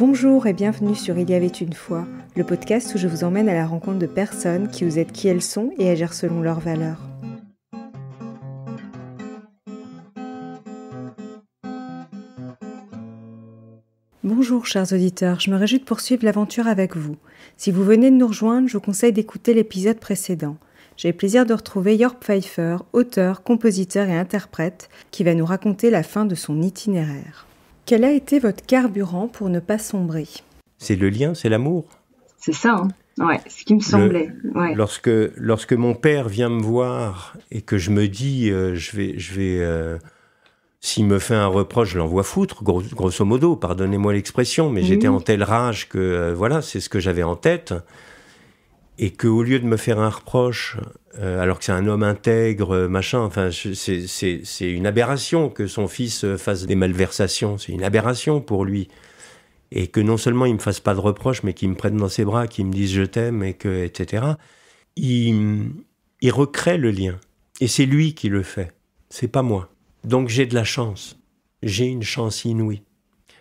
Bonjour et bienvenue sur Il y avait une fois, le podcast où je vous emmène à la rencontre de personnes qui vous aident qui elles sont et agir selon leurs valeurs. Bonjour chers auditeurs, je me réjouis de poursuivre l'aventure avec vous. Si vous venez de nous rejoindre, je vous conseille d'écouter l'épisode précédent. J'ai le plaisir de retrouver Jörg Pfeiffer, auteur, compositeur et interprète, qui va nous raconter la fin de son itinéraire. Quel a été votre carburant pour ne pas sombrer ? C'est le lien, c'est l'amour. C'est ça, hein. Ouais, ce qui me semblait. Ouais. Lorsque mon père vient me voir et que je me dis, s'il me fait un reproche, je l'envoie foutre, grosso modo, pardonnez-moi l'expression, mais j'étais en telle rage que, voilà, c'est ce que j'avais en tête. Et qu'au lieu de me faire un reproche, alors que c'est un homme intègre, machin, enfin, c'est une aberration que son fils fasse des malversations, c'est une aberration pour lui. Et que non seulement il me fasse pas de reproches, mais qu'il me prenne dans ses bras, qu'il me dise je t'aime, et que, etc. Il recrée le lien. Et c'est lui qui le fait, c'est pas moi. Donc j'ai de la chance, j'ai une chance inouïe.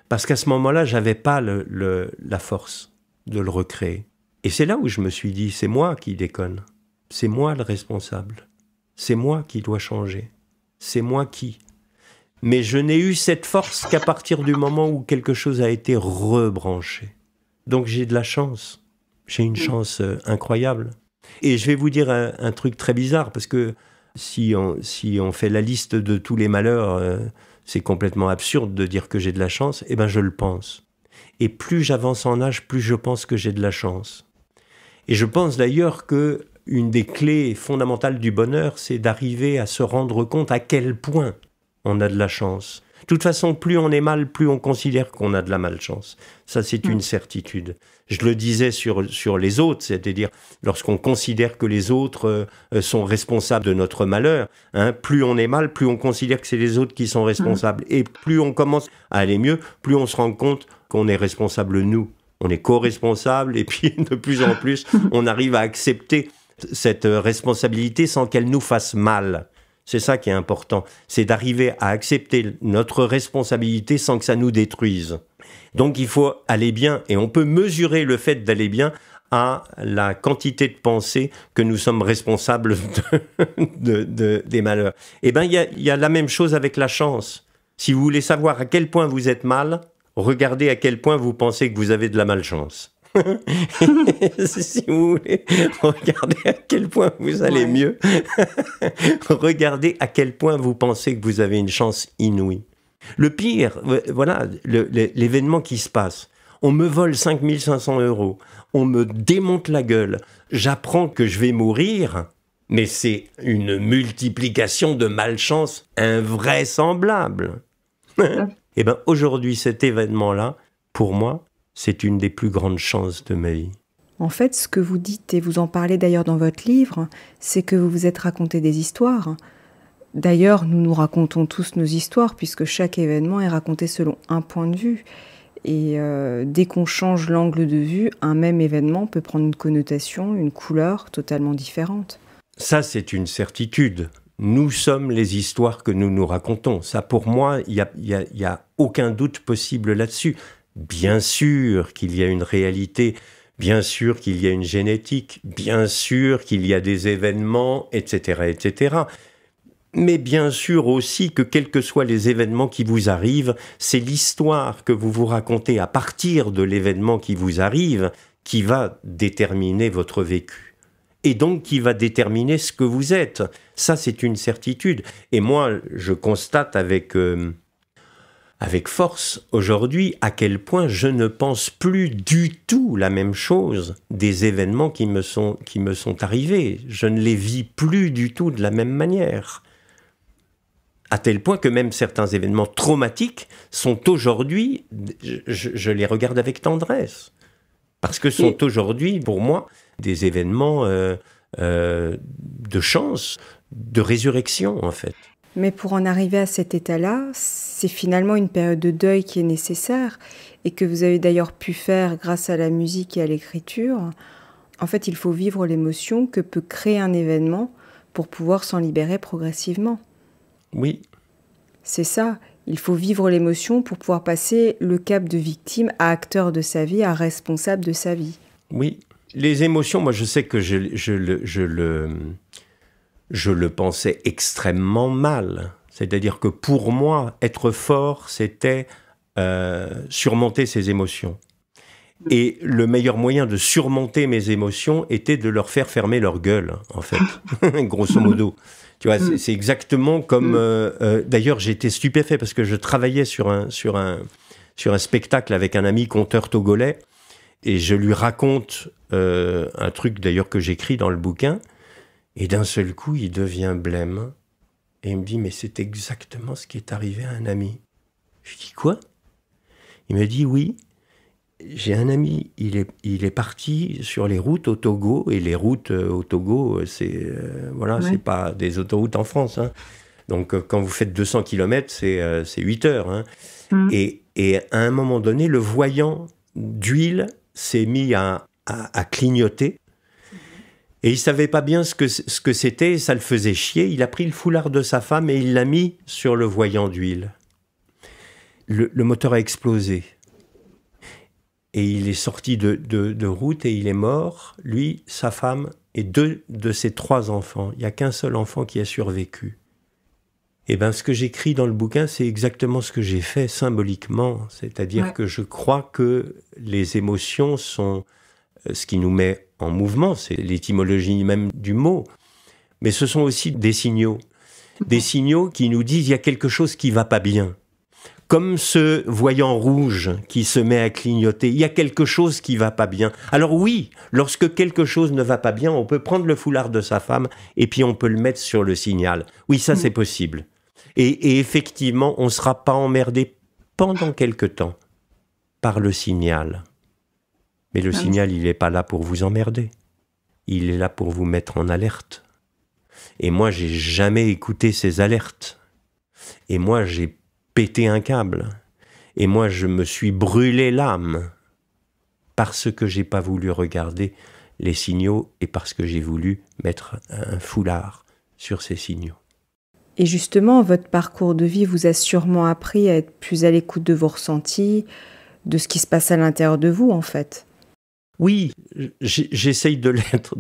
Parce qu'à ce moment-là, j'avais pas la force de le recréer. Et c'est là où je me suis dit, c'est moi qui déconne. C'est moi le responsable. C'est moi qui dois changer. C'est moi qui. Mais je n'ai eu cette force qu'à partir du moment où quelque chose a été rebranché. Donc j'ai de la chance. J'ai une chance incroyable. Et je vais vous dire un truc très bizarre, parce que si on fait la liste de tous les malheurs, c'est complètement absurde de dire que j'ai de la chance. Eh bien, je le pense. Et plus j'avance en âge, plus je pense que j'ai de la chance. Et je pense d'ailleurs qu'une des clés fondamentales du bonheur, c'est d'arriver à se rendre compte à quel point on a de la chance. De toute façon, plus on est mal, plus on considère qu'on a de la malchance. Ça, c'est une certitude. Je le disais sur les autres, c'est-à-dire lorsqu'on considère que les autres sont responsables de notre malheur, hein, plus on est mal, plus on considère que c'est les autres qui sont responsables. Et plus on commence à aller mieux, plus on se rend compte qu'on est responsable nous. On est co-responsable et puis de plus en plus, on arrive à accepter cette responsabilité sans qu'elle nous fasse mal. C'est ça qui est important, c'est d'arriver à accepter notre responsabilité sans que ça nous détruise. Donc il faut aller bien, et on peut mesurer le fait d'aller bien à la quantité de pensées que nous sommes responsables des malheurs. Eh bien, il y a la même chose avec la chance. Si vous voulez savoir à quel point vous êtes mal, regardez à quel point vous pensez que vous avez de la malchance. Si vous voulez regarder à quel point vous allez mieux, regardez à quel point vous pensez que vous avez une chance inouïe. Le pire, voilà, l'événement qui se passe. On me vole 5 500 €, on me démonte la gueule, j'apprends que je vais mourir, mais c'est une multiplication de malchance invraisemblable. Et bien aujourd'hui, cet événement-là, pour moi, c'est une des plus grandes chances de ma vie. En fait, ce que vous dites, et vous en parlez d'ailleurs dans votre livre, c'est que vous vous êtes raconté des histoires. D'ailleurs, nous nous racontons tous nos histoires, puisque chaque événement est raconté selon un point de vue. Et dès qu'on change l'angle de vue, un même événement peut prendre une connotation, une couleur totalement différente. Ça, c'est une certitude. Nous sommes les histoires que nous nous racontons. Ça, pour moi, il y a aucun doute possible là-dessus. Bien sûr qu'il y a une réalité, bien sûr qu'il y a une génétique, bien sûr qu'il y a des événements, etc., etc. Mais bien sûr aussi que quels que soient les événements qui vous arrivent, c'est l'histoire que vous vous racontez à partir de l'événement qui vous arrive qui va déterminer votre vécu. Et donc qui va déterminer ce que vous êtes. Ça, c'est une certitude. Et moi, je constate avec force aujourd'hui à quel point je ne pense plus du tout la même chose des événements qui me sont arrivés. Je ne les vis plus du tout de la même manière. À tel point que même certains événements traumatiques sont aujourd'hui, je les regarde avec tendresse. Parce que sont aujourd'hui, pour moi, des événements de chance, de résurrection, en fait. Mais pour en arriver à cet état-là, c'est finalement une période de deuil qui est nécessaire et que vous avez d'ailleurs pu faire grâce à la musique et à l'écriture. En fait, il faut vivre l'émotion que peut créer un événement pour pouvoir s'en libérer progressivement. Oui. C'est ça. Il faut vivre l'émotion pour pouvoir passer le cap de victime à acteur de sa vie, à responsable de sa vie. Oui, les émotions, moi je sais que je le pensais extrêmement mal. C'est-à-dire que pour moi, être fort, c'était surmonter ses émotions. Et le meilleur moyen de surmonter mes émotions était de leur faire fermer leur gueule, en fait, grosso modo. Tu vois, c'est exactement comme... d'ailleurs, j'étais stupéfait parce que je travaillais sur un spectacle avec un ami conteur togolais et je lui raconte un truc, d'ailleurs, que j'écris dans le bouquin. Et d'un seul coup, il devient blême. Et il me dit, mais c'est exactement ce qui est arrivé à un ami. Je dis, quoi ? Il me dit, oui, j'ai un ami, il est parti sur les routes au Togo, et les routes au Togo, c'est pas des autoroutes en France. Hein. Donc, quand vous faites 200 km, c'est 8 heures. Hein. Et à un moment donné, le voyant d'huile s'est mis à clignoter. Et il savait pas bien ce que c'était, ça le faisait chier. Il a pris le foulard de sa femme et il l'a mis sur le voyant d'huile. Le moteur a explosé. Et il est sorti de route et il est mort, lui, sa femme et 2 de ses 3 enfants. Il n'y a qu'un seul enfant qui a survécu. Et bien, ce que j'écris dans le bouquin, c'est exactement ce que j'ai fait symboliquement. C'est-à-dire que je crois que les émotions sont ce qui nous met en mouvement, c'est l'étymologie même du mot. Mais ce sont aussi des signaux. Des signaux qui nous disent qu'il y a quelque chose qui ne va pas bien. Comme ce voyant rouge qui se met à clignoter, il y a quelque chose qui ne va pas bien. Alors oui, lorsque quelque chose ne va pas bien, on peut prendre le foulard de sa femme et puis on peut le mettre sur le signal. Oui, ça c'est possible. Et effectivement, on ne sera pas emmerdé pendant quelque temps par le signal. Mais le signal, il n'est pas là pour vous emmerder. Il est là pour vous mettre en alerte. Et moi, j'ai jamais écouté ces alertes. Et moi, j'ai pété un câble. Et moi, je me suis brûlé l'âme parce que j'ai pas voulu regarder les signaux et parce que j'ai voulu mettre un foulard sur ces signaux. Et justement, votre parcours de vie vous a sûrement appris à être plus à l'écoute de vos ressentis, de ce qui se passe à l'intérieur de vous, en fait. Oui, j'essaye de l'être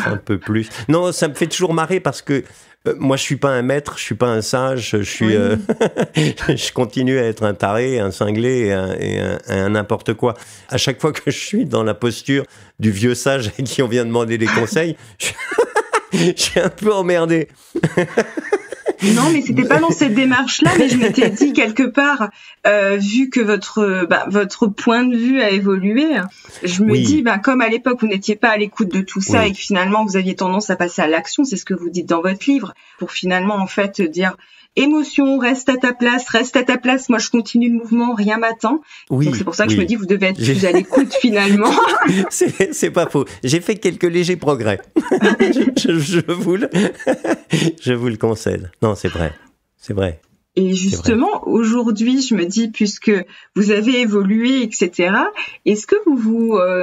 un peu plus. Non, ça me fait toujours marrer parce que moi, je suis pas un maître, je suis pas un sage, je continue à être un taré, un cinglé et un n'importe quoi. À chaque fois que je suis dans la posture du vieux sage à qui on vient demander des conseils, je suis un peu emmerdé. Non, mais c'était pas dans cette démarche-là, mais je m'étais dit quelque part, vu que votre point de vue a évolué, je me dis, comme à l'époque vous n'étiez pas à l'écoute de tout ça et que finalement vous aviez tendance à passer à l'action, c'est ce que vous dites dans votre livre, pour finalement en fait dire émotion, reste à ta place, moi je continue le mouvement, rien m'attend. Oui, donc c'est pour ça que je me dis vous devez être plus à l'écoute finalement. C'est pas faux. J'ai fait quelques légers progrès. je vous le concède. Non, c'est vrai. C'est vrai. Et justement, aujourd'hui, je me dis, puisque vous avez évolué, etc., est-ce que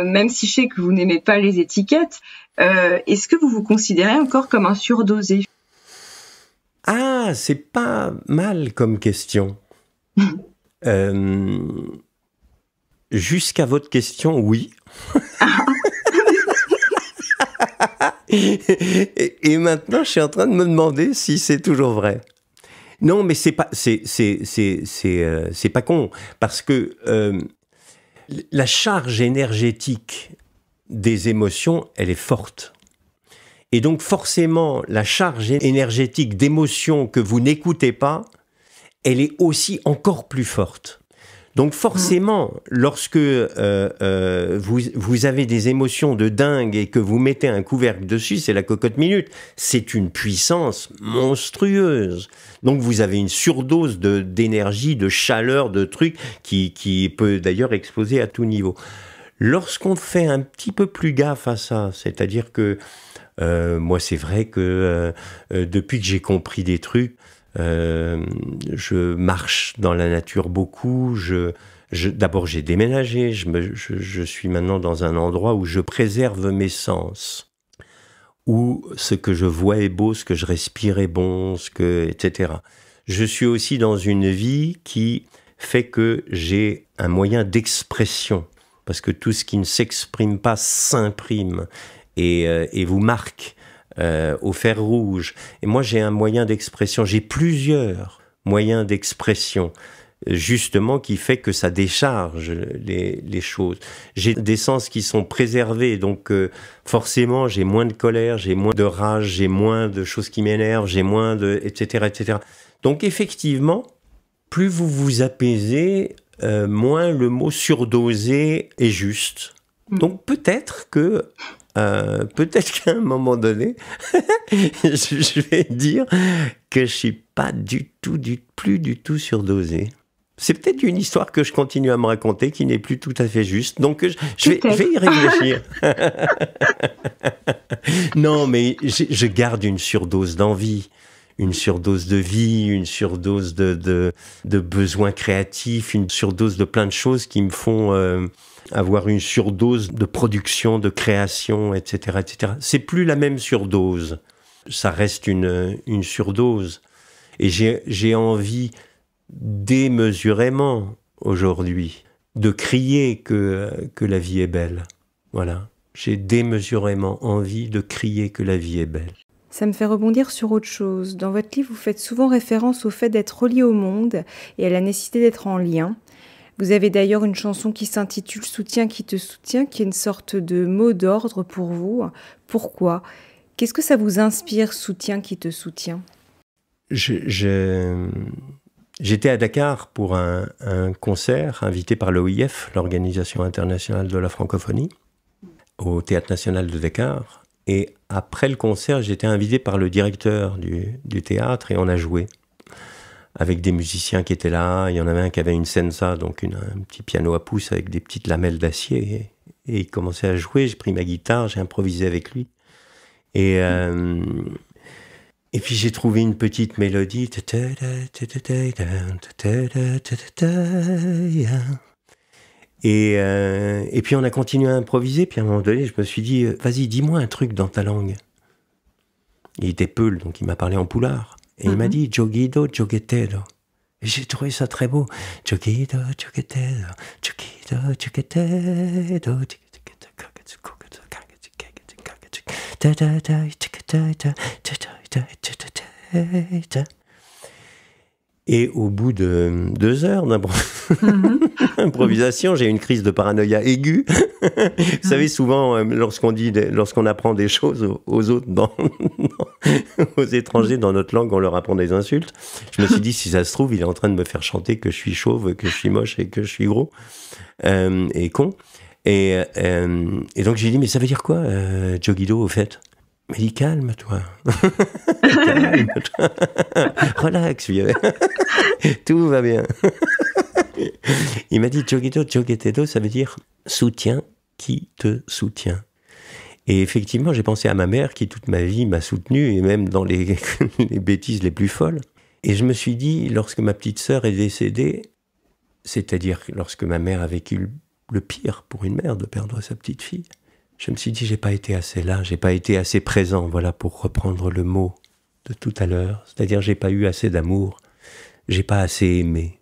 même si je sais que vous n'aimez pas les étiquettes, est-ce que vous vous considérez encore comme un surdosé ? Ah, c'est pas mal comme question. Jusqu'à votre question, oui. et maintenant, je suis en train de me demander si c'est toujours vrai. Non, mais c'est pas con, parce que la charge énergétique des émotions, elle est forte. Et donc forcément, la charge énergétique d'émotions que vous n'écoutez pas, elle est aussi encore plus forte. Donc forcément, lorsque vous avez des émotions de dingue et que vous mettez un couvercle dessus, c'est la cocotte minute. C'est une puissance monstrueuse. Donc vous avez une surdose d'énergie, de chaleur, de trucs qui peut d'ailleurs exploser à tout niveau. Lorsqu'on fait un petit peu plus gaffe à ça, c'est-à-dire que moi, c'est vrai que depuis que j'ai compris des trucs, je marche dans la nature beaucoup. D'abord, j'ai déménagé. Je suis maintenant dans un endroit où je préserve mes sens, où ce que je vois est beau, ce que je respire est bon, etc. je suis aussi dans une vie qui fait que j'ai un moyen d'expression. Parce que tout ce qui ne s'exprime pas s'imprime et vous marque au fer rouge. Et moi, j'ai un moyen d'expression. J'ai plusieurs moyens d'expression, justement, qui fait que ça décharge les choses. J'ai des sens qui sont préservés, donc forcément, j'ai moins de colère, j'ai moins de rage, j'ai moins de choses qui m'énervent, j'ai moins de... etc., etc. Donc, effectivement, plus vous vous apaisez, moins le mot surdosé est juste. Donc, peut-être qu'à un moment donné, je vais dire que je suis pas plus du tout surdosé. C'est peut-être une histoire que je continue à me raconter qui n'est plus tout à fait juste. Donc, je vais y réfléchir. Non, mais je garde une surdose d'envie, une surdose de vie, une surdose de besoins créatifs, une surdose de plein de choses qui me font avoir une surdose de production, de création, etc., etc. C'est plus la même surdose. Ça reste une surdose. Et j'ai envie démesurément aujourd'hui de crier que la vie est belle. Voilà. J'ai démesurément envie de crier que la vie est belle. Ça me fait rebondir sur autre chose. Dans votre livre, vous faites souvent référence au fait d'être relié au monde et à la nécessité d'être en lien. Vous avez d'ailleurs une chanson qui s'intitule « Soutiens qui te soutient », qui est une sorte de mot d'ordre pour vous. Pourquoi ? Qu'est-ce que ça vous inspire, « Soutiens qui te soutient » ? J'étais à Dakar pour un concert invité par l'OIF, l'Organisation internationale de la francophonie, au Théâtre national de Dakar. Et après le concert, j'étais invité par le directeur du théâtre et on a joué avec des musiciens qui étaient là. Il y en avait un qui avait une senza, donc un petit piano à pouce avec des petites lamelles d'acier. Et il commençait à jouer, j'ai pris ma guitare, j'ai improvisé avec lui. Et puis j'ai trouvé une petite mélodie. Et puis on a continué à improviser, puis à un moment donné, je me suis dit, vas-y, dis-moi un truc dans ta langue. Il était peul, donc il m'a parlé en poulard. Et il m'a dit, Joguido, joguetedo. Et j'ai trouvé ça très beau. Joguido, joguetedo, joguido, joguetedo. Et au bout de 2 heures d'improvisation, j'ai eu une crise de paranoïa aiguë. Vous savez, souvent, lorsqu'on apprend des choses aux autres, aux étrangers, dans notre langue, on leur apprend des insultes. Je me suis dit, si ça se trouve, il est en train de me faire chanter que je suis chauve, que je suis moche et que je suis gros et con. Et donc j'ai dit, mais ça veut dire quoi, Joguido, au fait ? Il m'a dit, calme-toi. Calme-toi. Relax, vieux. Tout va bien. Il m'a dit, Joguido, joguetedo, ça veut dire soutien qui te soutient. Et effectivement, j'ai pensé à ma mère qui, toute ma vie, m'a soutenu, et même dans les bêtises les plus folles. Et je me suis dit, lorsque ma petite sœur est décédée, c'est-à-dire lorsque ma mère a vécu le pire pour une mère de perdre sa petite fille, je me suis dit, j'ai pas été assez là, j'ai pas été assez présent, voilà, pour reprendre le mot de tout à l'heure. C'est-à-dire, j'ai pas eu assez d'amour, j'ai pas assez aimé.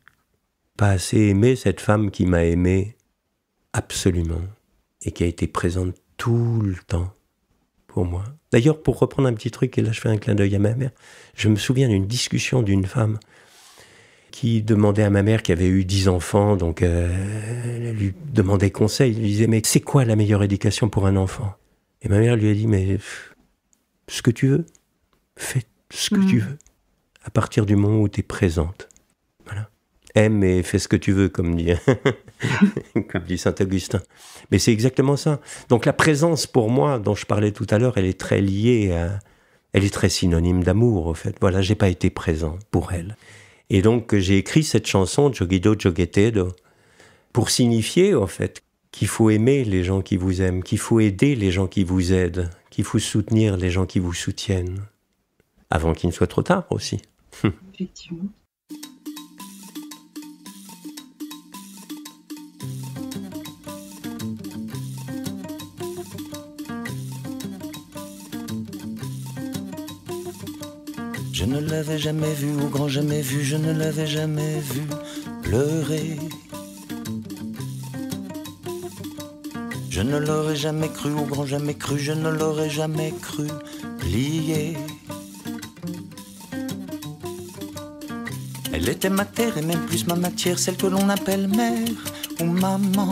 Pas assez aimé cette femme qui m'a aimé absolument et qui a été présente tout le temps pour moi. D'ailleurs, pour reprendre un petit truc, et là je fais un clin d'œil à ma mère, je me souviens d'une discussion d'une femme qui demandait à ma mère qui avait eu 10 enfants, donc elle lui demandait conseil, elle lui disait, mais c'est quoi la meilleure éducation pour un enfant ? Et ma mère lui a dit, mais ce que tu veux, fais ce que tu veux, à partir du moment où tu es présente. Voilà. Aime et fais ce que tu veux, comme dit Saint-Augustin. Mais c'est exactement ça. Donc la présence, pour moi, dont je parlais tout à l'heure, elle est très liée à... Elle est très synonyme d'amour, au fait. Voilà, j'ai pas été présent pour elle. Et donc, j'ai écrit cette chanson, Joguido, joguetedo, pour signifier, en fait, qu'il faut aimer les gens qui vous aiment, qu'il faut aider les gens qui vous aident, qu'il faut soutenir les gens qui vous soutiennent, avant qu'il ne soit trop tard aussi. Effectivement. Je ne l'avais jamais vu, au grand jamais vu, je ne l'avais jamais vu pleurer. Je ne l'aurais jamais cru, au grand jamais cru, je ne l'aurais jamais cru plier. Elle était ma terre et même plus ma matière, celle que l'on appelle mère ou maman,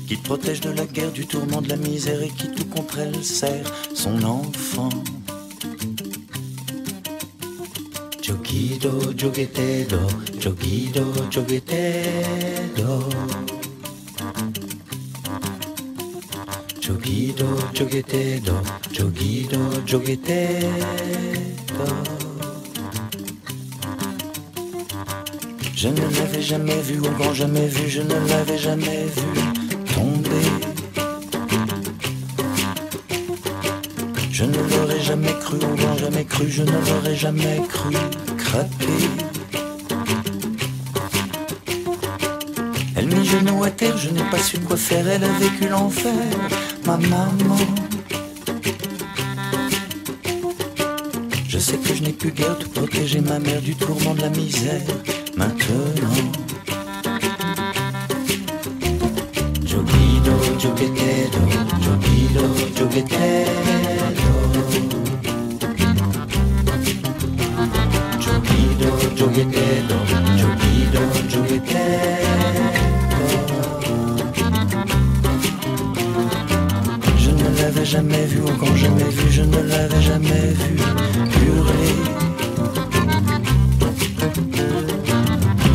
qui te protège de la guerre, du tourment, de la misère et qui tout contre elle sert son enfant. Joguido, joguetedo, joguido, joguetedo. Joguido, joguetedo, joguido, joguetedo. Je ne l'avais jamais vu, au grand jamais vu, je ne l'avais jamais vu tomber. Je ne l'aurais jamais cru, au grand jamais cru, je ne l'aurais jamais cru craquer. Elle mit genoux à terre, je n'ai pas su quoi faire, elle a vécu l'enfer, ma maman. Je sais que je n'ai plus guère tout protéger ma mère du tourment de la misère. Maintenant, Joguido, joguetedo, joguido, joguetedo. Joguido, joguetedo, joguido, joguetedo. Je ne l'avais jamais vu, au grand jamais vu, je ne l'avais jamais vu hurler.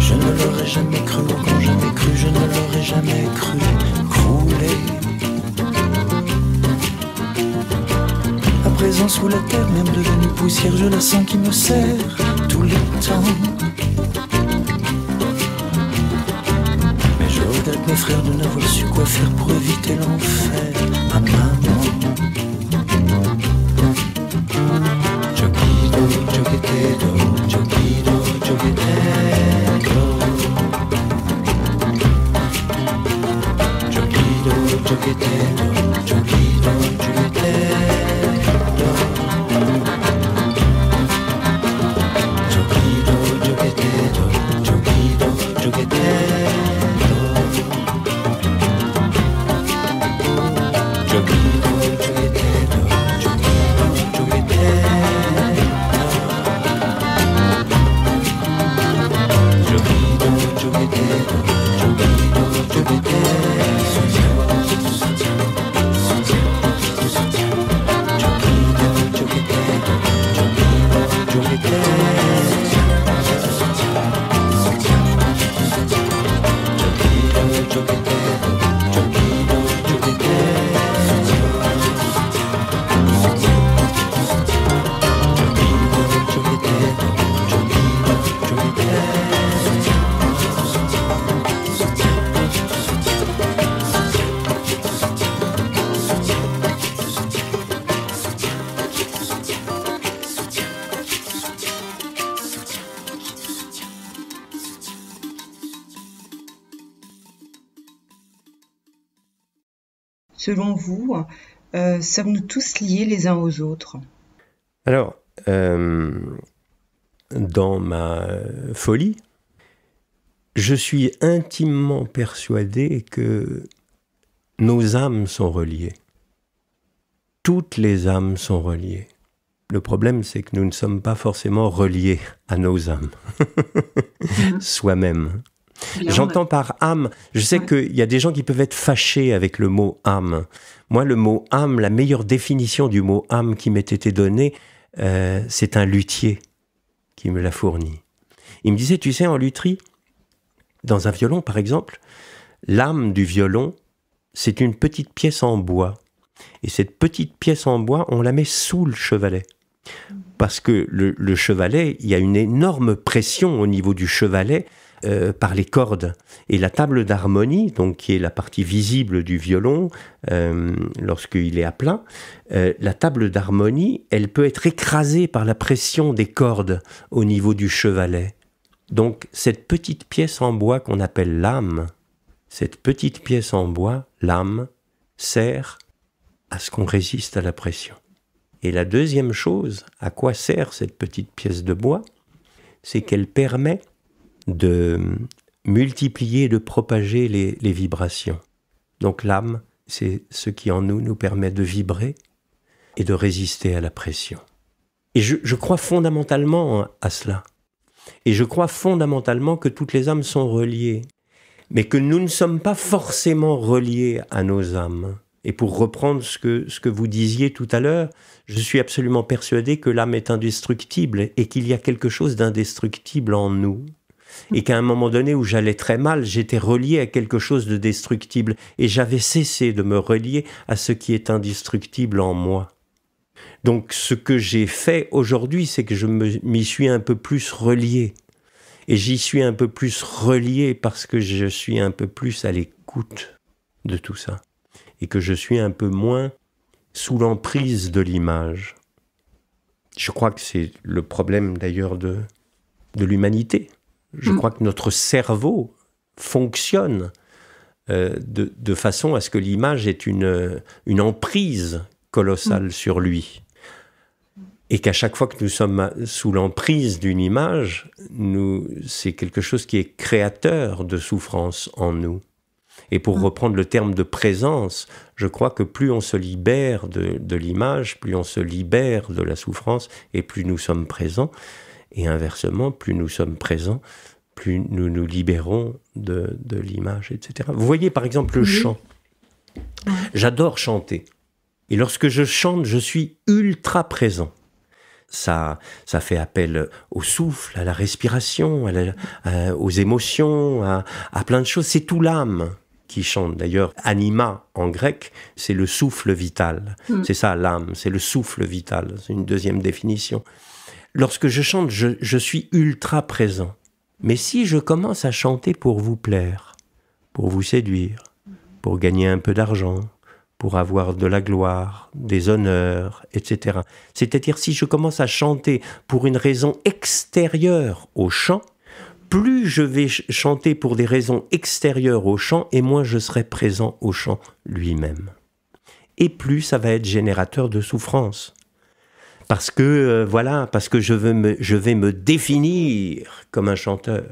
Je ne l'aurais jamais cru, au grand jamais cru, je ne l'aurais jamais cru crouler. À présent sous la terre, même devenue poussière, je la sens qui me serre tous les temps. Mais je regrette mes frères de n'avoir su quoi faire pour éviter l'enfer à maman. Joguido, joguetedo, joguido, joguetedo. Joguido, joguetedo, joguido, joguetedo. Joguido, joguetedo, joguido, joguetedo. Joguido, joguetedo, joguido, joguetedo. Joguido, joguetedo, joguido, Selon vous, sommes-nous tous liés les uns aux autres? Alors, dans ma folie, je suis intimement persuadé que nos âmes sont reliées. Toutes les âmes sont reliées. Le problème, c'est que nous ne sommes pas forcément reliés à nos âmes, soi-même. J'entends par âme, je sais qu'il y a des gens qui peuvent être fâchés avec le mot âme. Moi, le mot âme, la meilleure définition du mot âme qui m'ait été donnée, c'est un luthier qui me l'a fourni. Il me disait, tu sais, en lutherie, dans un violon par exemple, l'âme du violon, c'est une petite pièce en bois. Et cette petite pièce en bois, on la met sous le chevalet. Parce que le chevalet, il y a une énorme pression au niveau du chevalet, par les cordes. Et la table d'harmonie, donc qui est la partie visible du violon, lorsqu'il est à plat, la table d'harmonie, elle peut être écrasée par la pression des cordes au niveau du chevalet. Donc cette petite pièce en bois qu'on appelle l'âme, cette petite pièce en bois, l'âme, sert à ce qu'on résiste à la pression. Et la deuxième chose, à quoi sert cette petite pièce de bois? C'est qu'elle permet de multiplier, de propager les vibrations. Donc l'âme, c'est ce qui en nous permet de vibrer et de résister à la pression. Et je crois fondamentalement à cela. Et je crois fondamentalement que toutes les âmes sont reliées, mais que nous ne sommes pas forcément reliés à nos âmes. Et pour reprendre ce que vous disiez tout à l'heure, je suis absolument persuadé que l'âme est indestructible et qu'il y a quelque chose d'indestructible en nous. Et qu'à un moment donné où j'allais très mal, j'étais relié à quelque chose de destructible et j'avais cessé de me relier à ce qui est indestructible en moi. Donc ce que j'ai fait aujourd'hui, c'est que je m'y suis un peu plus relié. Et j'y suis un peu plus relié parce que je suis un peu plus à l'écoute de tout ça. Et que je suis un peu moins sous l'emprise de l'image. Je crois que c'est le problème d'ailleurs de l'humanité. Je crois que notre cerveau fonctionne de façon à ce que l'image ait une emprise colossale sur lui. Et qu'à chaque fois que nous sommes sous l'emprise d'une image, c'est quelque chose qui est créateur de souffrance en nous. Et pour reprendre le terme de présence, je crois que plus on se libère de l'image, plus on se libère de la souffrance, et plus nous sommes présents. Et inversement, plus nous sommes présents, plus nous nous libérons de l'image, etc. Vous voyez par exemple le chant. J'adore chanter. Et lorsque je chante, je suis ultra présent. Ça fait appel au souffle, à la respiration, aux émotions, à plein de choses. C'est tout l'âme qui chante. D'ailleurs, anima en grec, c'est le souffle vital. C'est ça l'âme, c'est le souffle vital. C'est une deuxième définition. Lorsque je chante, je suis ultra présent. Mais si je commence à chanter pour vous plaire, pour vous séduire, pour gagner un peu d'argent, pour avoir de la gloire, des honneurs, etc. C'est-à-dire, si je commence à chanter pour une raison extérieure au chant, plus je vais chanter pour des raisons extérieures au chant, et moins je serai présent au chant lui-même. Et plus ça va être générateur de souffrance. Parce que, parce que je vais me définir comme un chanteur.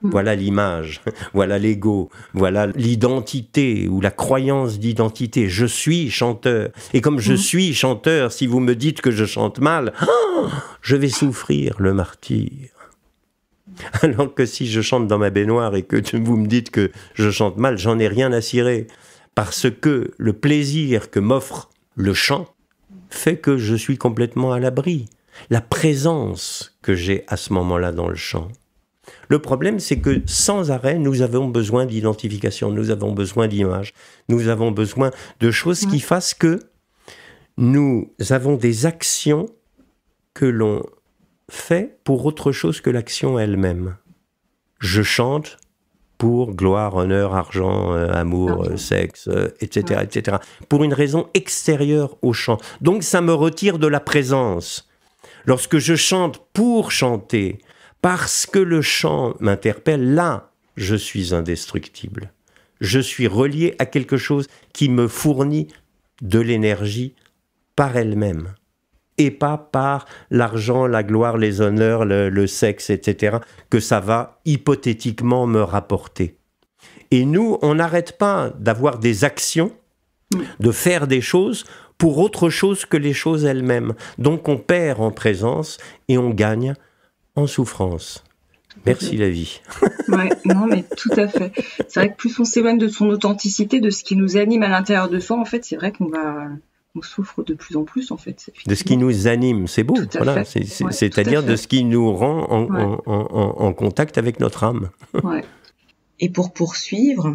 Voilà l'image, voilà l'ego, voilà l'identité ou la croyance d'identité. Je suis chanteur. Et comme je suis chanteur, si vous me dites que je chante mal, je vais souffrir le martyre. Alors que si je chante dans ma baignoire et que vous me dites que je chante mal, j'en ai rien à cirer. Parce que le plaisir que m'offre le chant fait que je suis complètement à l'abri. La présence que j'ai à ce moment-là dans le chant. Le problème, c'est que sans arrêt, nous avons besoin d'identification, nous avons besoin d'images, nous avons besoin de choses qui fassent que nous avons des actions que l'on fait pour autre chose que l'action elle-même. Je chante pour gloire, honneur, argent, amour, sexe, etc., etc. Pour une raison extérieure au chant. Donc ça me retire de la présence. Lorsque je chante pour chanter, parce que le chant m'interpelle, là, je suis indestructible. Je suis relié à quelque chose qui me fournit de l'énergie par elle-même. Et pas par l'argent, la gloire, les honneurs, le sexe, etc., que ça va hypothétiquement me rapporter. Et nous, on n'arrête pas d'avoir des actions, de faire des choses pour autre chose que les choses elles-mêmes. Donc on perd en présence et on gagne en souffrance. Merci la vie. Ouais, non mais tout à fait. C'est vrai que plus on s'éloigne de son authenticité, de ce qui nous anime à l'intérieur de soi, en fait, c'est vrai qu'on souffre de plus en plus, en fait. De ce qui nous anime, c'est beau. Voilà. C'est-à-dire de ce qui nous rend en contact avec notre âme. Ouais. Et pour poursuivre,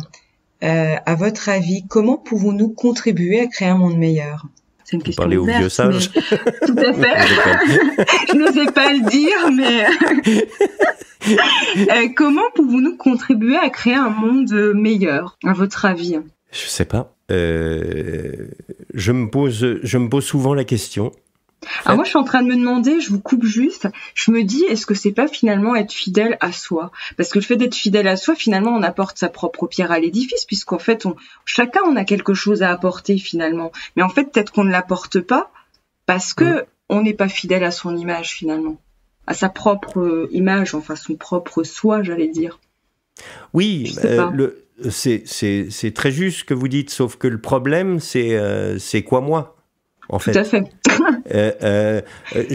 à votre avis, comment pouvons-nous contribuer à créer un monde meilleur ? C'est une question parler aux vieux sages. Tout à fait. Je n'osais pas le dire, mais comment pouvons-nous contribuer à créer un monde meilleur, à votre avis ? Je sais pas. Je me pose souvent la question. Alors moi, je suis en train de me demander, je vous coupe juste, je me dis, est-ce que c'est pas finalement être fidèle à soi ? Parce que le fait d'être fidèle à soi, finalement, on apporte sa propre pierre à l'édifice, puisqu'en fait, chacun on a quelque chose à apporter finalement. Mais en fait, peut-être qu'on ne l'apporte pas parce que on n'est pas fidèle à son image finalement, à sa propre image, enfin son propre soi, j'allais dire. Oui, c'est très juste ce que vous dites, sauf que le problème, c'est quoi moi, en fait. Tout à fait.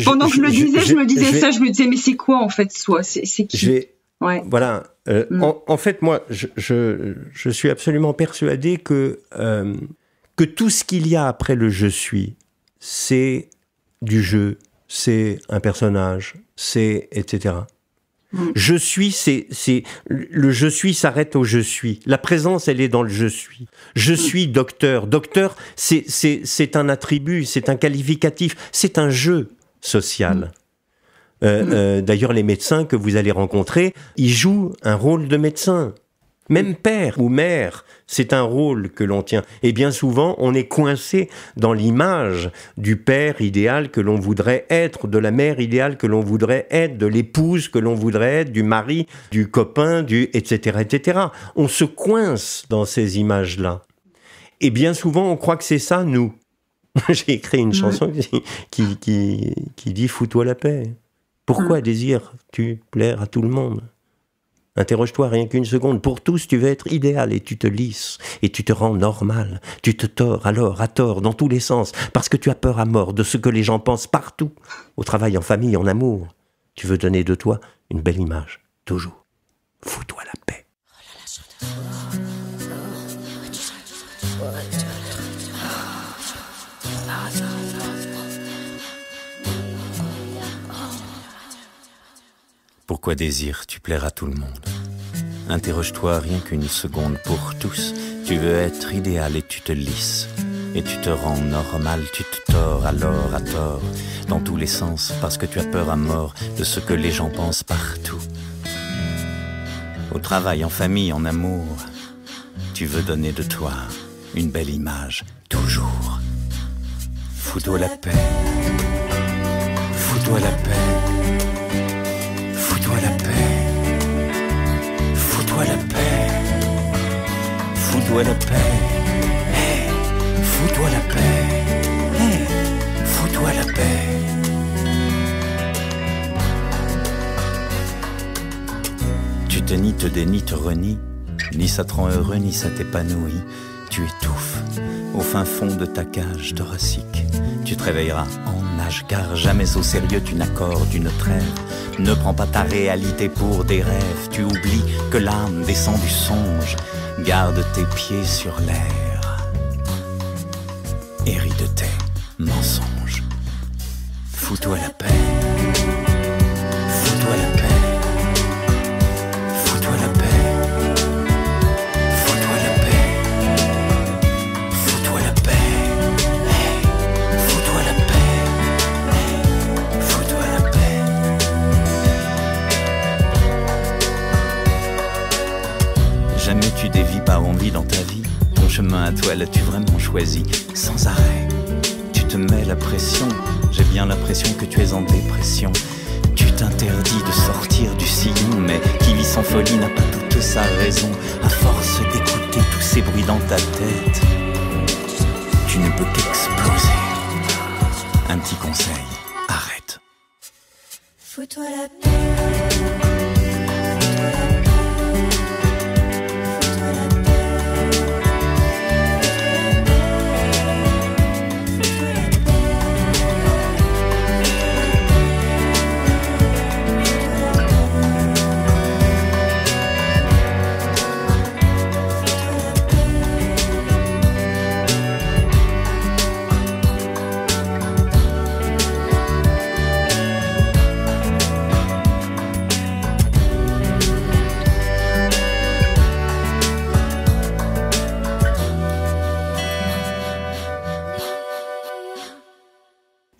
Pendant que je le disais, je me disais, mais c'est quoi en fait soi, c'est qui? Ouais. Voilà. En fait, moi, je suis absolument persuadé que tout ce qu'il y a après le « je suis », c'est du jeu, c'est un personnage, c'est etc. Je suis, le je suis s'arrête au je suis. La présence, elle est dans le je suis. Je suis docteur. Docteur, c'est un attribut, c'est un qualificatif, c'est un jeu social. D'ailleurs, les médecins que vous allez rencontrer, ils jouent un rôle de médecin. Même père ou mère, c'est un rôle que l'on tient. Et bien souvent, on est coincé dans l'image du père idéal que l'on voudrait être, de la mère idéale que l'on voudrait être, de l'épouse que l'on voudrait être, du mari, du copain, etc., etc. On se coince dans ces images-là. Et bien souvent, on croit que c'est ça, nous. J'ai écrit une chanson qui dit « Fous-toi la paix ». Pourquoi désires-tu plaire à tout le monde ? Interroge-toi rien qu'une seconde. Pour tous, tu veux être idéal et tu te lisses et tu te rends normal. Tu te tords alors à tort dans tous les sens parce que tu as peur à mort de ce que les gens pensent partout. Au travail, en famille, en amour. Tu veux donner de toi une belle image. Toujours. Fous-toi la paix. Pourquoi désires-tu plaire à tout le monde? Interroge-toi rien qu'une seconde. Pour tous, tu veux être idéal et tu te lisses. Et tu te rends normal, tu te tords alors à tort, dans tous les sens, parce que tu as peur à mort de ce que les gens pensent partout. Au travail, en famille, en amour, tu veux donner de toi une belle image, toujours. Fous-toi la paix, fous-toi la paix. Fous-toi la paix, fous-toi la paix, fous-toi la paix, hey, fous-toi la paix, hey, fous-toi la paix. Tu te nies, te dénies, te renies, ni ça te rend heureux, ni ça t'épanouit. Tu étouffes au fin fond de ta cage thoracique. Tu te réveilleras en nage, car jamais au sérieux tu n'accordes une trêve. Ne prends pas ta réalité pour des rêves. Tu oublies que l'âme descend du songe. Garde tes pieds sur l'air et ris de tes mensonges. Fous-toi la paix, fous-toi la paix. Fous-toi la paix, fous-toi la paix, fous-toi la paix, hey, fous-toi la paix, hey, fous-toi la paix. Jamais tu dévis par envie dans ta vie. Ton chemin à toi l'as-tu vraiment choisi? Sans arrêt, tu te mets la pression. J'ai bien l'impression que tu es en dépression. Tu t'interdis de sortir du sillon, mais qui vit sans folie n'a pas toute sa raison. À force d'écouter tous ces bruits dans ta tête, tu ne peux qu'exploser. Un petit conseil, arrête. Fous-toi la paix.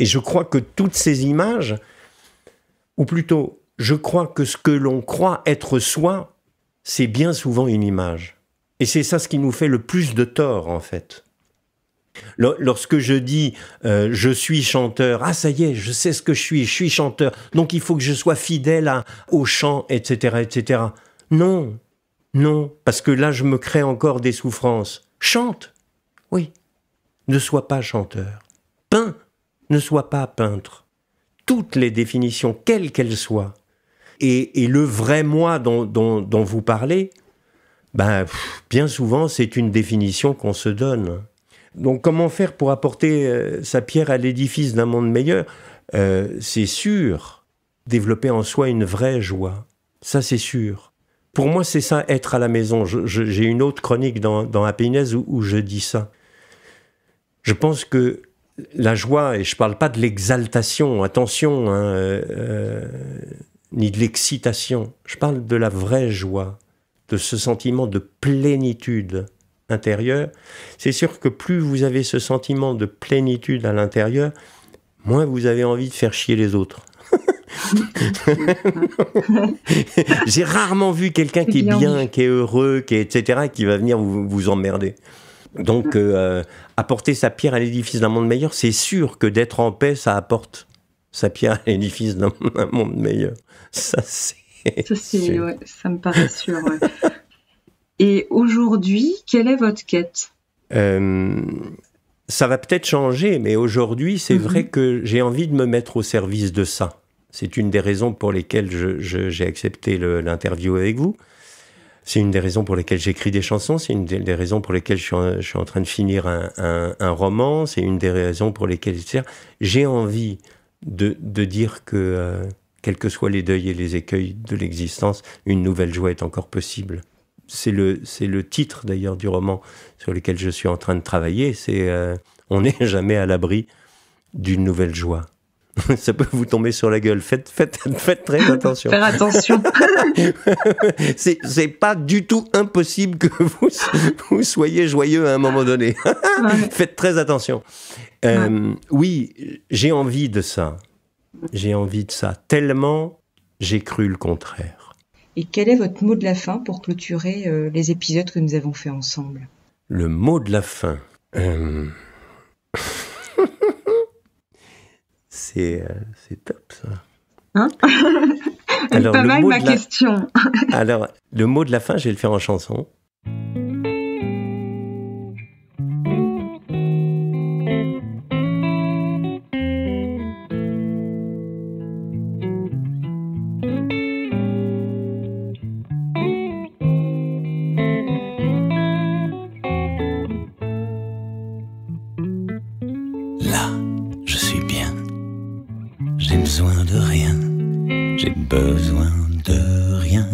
Et je crois que toutes ces images, ou plutôt, je crois que ce que l'on croit être soi, c'est bien souvent une image. Et c'est ça ce qui nous fait le plus de tort, en fait. Lorsque je dis je suis chanteur, ah ça y est, je sais ce que je suis chanteur, donc il faut que je sois fidèle au chant, etc., etc. Non, non, parce que là je me crée encore des souffrances. Chante, oui, ne sois pas chanteur. Peins, ne soit pas peintre. Toutes les définitions, quelles qu'elles soient, et le vrai moi dont vous parlez, bien souvent, c'est une définition qu'on se donne. Donc, comment faire pour apporter sa pierre à l'édifice d'un monde meilleur ? C'est sûr, développer en soi une vraie joie. Ça, c'est sûr. Pour moi, c'est ça, être à la maison. J'ai une autre chronique dans Happiness où je dis ça. Je pense que la joie, et je ne parle pas de l'exaltation, attention, ni de l'excitation. Je parle de la vraie joie, de ce sentiment de plénitude intérieure. C'est sûr que plus vous avez ce sentiment de plénitude à l'intérieur, moins vous avez envie de faire chier les autres. J'ai rarement vu quelqu'un qui est bien, qui est heureux, qui est etc., qui va venir vous emmerder. Donc, apporter sa pierre à l'édifice d'un monde meilleur, c'est sûr que d'être en paix, ça apporte sa pierre à l'édifice d'un monde meilleur. Ça, ça me paraît sûr. Ouais. Et aujourd'hui, quelle est votre quête ? Ça va peut-être changer, mais aujourd'hui, c'est vrai que j'ai envie de me mettre au service de ça. C'est une des raisons pour lesquelles j'ai accepté l'interview avec vous. C'est une des raisons pour lesquelles j'écris des chansons, c'est une des raisons pour lesquelles je suis en train de finir un roman, c'est une des raisons pour lesquelles j'ai envie de dire que, quels que soient les deuils et les écueils de l'existence, une nouvelle joie est encore possible. C'est le titre d'ailleurs du roman sur lequel je suis en train de travailler, c'est on n'est jamais à l'abri d'une nouvelle joie. Ça peut vous tomber sur la gueule. Faites très attention. Faire attention. C'est pas du tout impossible que vous soyez joyeux à un moment donné. Faites très attention. Oui, j'ai envie de ça. J'ai envie de ça. Tellement j'ai cru le contraire. Et quel est votre mot de la fin pour clôturer les épisodes que nous avons faits ensemble ? Le mot de la fin. C'est top, ça. Hein? Alors, pas mal ma question. Alors, le mot de la fin, je vais le faire en chanson. Là, je suis bien. J'ai besoin de rien, j'ai besoin de rien,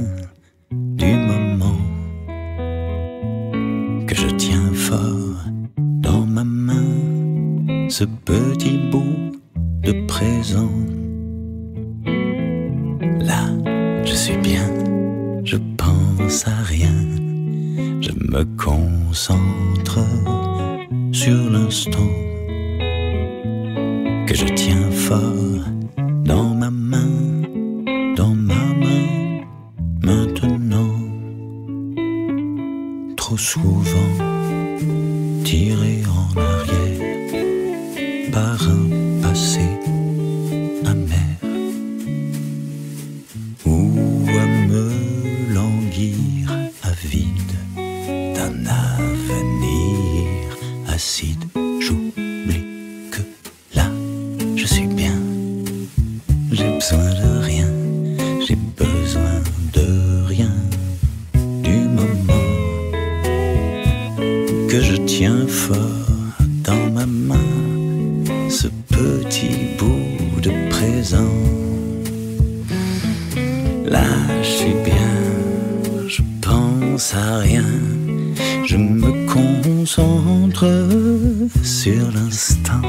du moment que je tiens fort dans ma main, ce petit bout de présent. Là, je suis bien, je pense à rien, je me concentre sur l'instant que je tiens fort dans ma main, maintenant. Trop souvent tiré en arrière par un passé amer, ou à me languir avide d'un avenir acide. J'oublie que là, je suis bien. J'ai besoin de rien, j'ai besoin de rien, du moment que je tiens fort dans ma main, ce petit bout de présent. Là, je suis bien, je pense à rien, je me concentre sur l'instant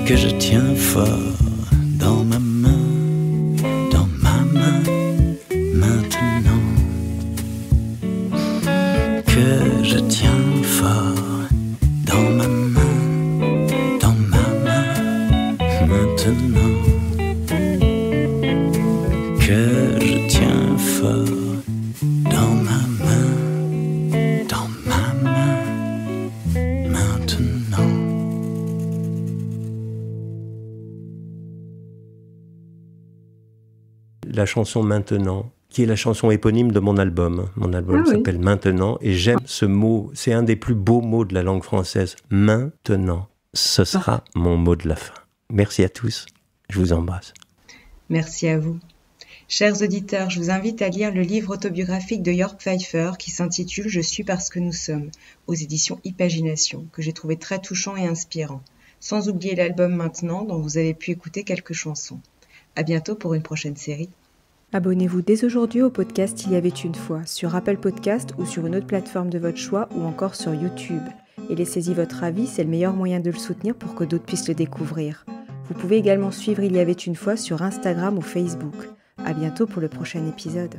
que je tiens fort dans ma main, maintenant. Que je tiens fort dans ma main, maintenant. Que je tiens fort dans ma main, maintenant. La chanson Maintenant, qui est la chanson éponyme de mon album. Mon album s'appelle Maintenant, et j'aime ce mot, c'est un des plus beaux mots de la langue française. Maintenant. Ce sera mon mot de la fin. Merci à tous. Je vous embrasse. Merci à vous. Chers auditeurs, je vous invite à lire le livre autobiographique de Jörg Pfeiffer qui s'intitule « Je suis parce que nous sommes » aux éditions Imagination, que j'ai trouvé très touchant et inspirant. Sans oublier l'album Maintenant, dont vous avez pu écouter quelques chansons. À bientôt pour une prochaine série. Abonnez-vous dès aujourd'hui au podcast Il y avait une fois, sur Apple Podcast ou sur une autre plateforme de votre choix ou encore sur YouTube. Et laissez-y votre avis, c'est le meilleur moyen de le soutenir pour que d'autres puissent le découvrir. Vous pouvez également suivre Il y avait une fois sur Instagram ou Facebook. À bientôt pour le prochain épisode.